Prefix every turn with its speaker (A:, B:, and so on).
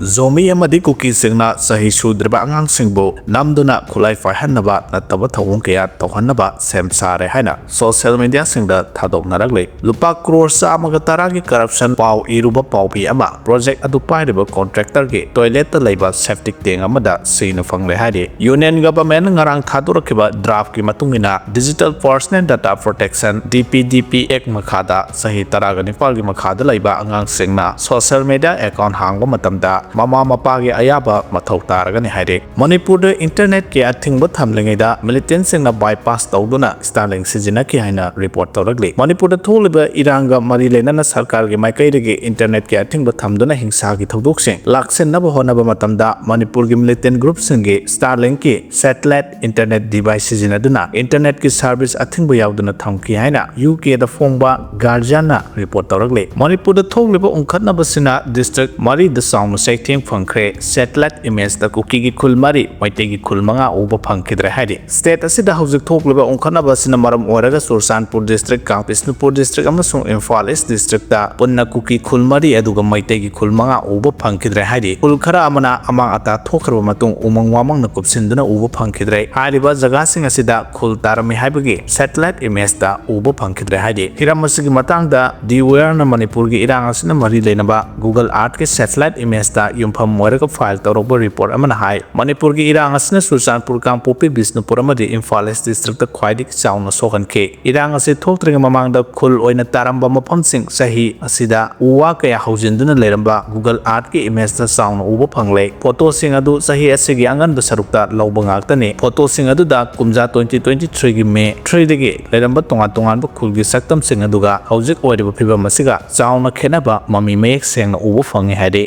A: Zomi amadi Kuki singna sahi sudriba angang singbo namduna khulai faihandaba nataba thawung kaya tawhanaba sem sare haina social media singda thadok naragle lupa crore sa amaga taragi corruption pau iruba paupi ama project adu pairiba contractor ge toilet ta leiba septic tank amada sinu fangle haide union government ngarang thadurakiba draft ki matungina digital personal data protection DPDP Act makhada sahi taraga nipal gi makhada leiba angang singna social media account hangba matamda mama mapagi ayaba mathau taragani haire Manipur de internet ke athingba thamlengaida militant singna bypass tawduna starlink sijinaki haina report tawragli Manipur de tholiba iranga mari lenana sarkar ge maikai de internet ke athingba thamduna hingsa gi thodok sing laksen naba honaba matamda Manipur ge militant group singe starlink ke satellite internet device sijinaduna internet ki service athingba yauduna thamki haina UK da phongba guardiana report tawragli Manipur de tholiba ungkhatna basina district mari the sound Saiteng Fangre satellite image da Kuki khul mari maitegi khul manga uba phangkidre haidi state asida hojik thokleba ongkhana basina maram oraga Sursanpur district Bisnupur district amasung Imphal East district da punna Kuki khul mari aduga maitegi khul manga uba phangkidre haidi khul khara amana amang ata thokhraba matung umang wamang na kupsinduna uba phangkidre hariba jaga sing asida khul tarami haibagi satellite image da uba phangkidre haidi hiramasigi matang da diwer na Manipur gi irang asina mari lenaba Google Earth ke satellite image da yumpham moiraga file tawrokba report amana hai Manipur gi irang asna Sursanpur Kangpopi Bisnupur amadi Imphal East district da khwaidik chauna sokanke irang ase thoktreng mamang da khul oina taramba maphamsing sahi asida uwa kaya haujinduna leramba Google Earth ki image da chauna uba phangle photo sing adu sahi asigi angan da sarukta lawba ngaktani photo sing adu da kumja 2023 gi May 3 dagi leramba tongan ba khul gi saktam sing aduga haujik oiriba phibam asiga chauna khenaba mami mek seng uba phangi hade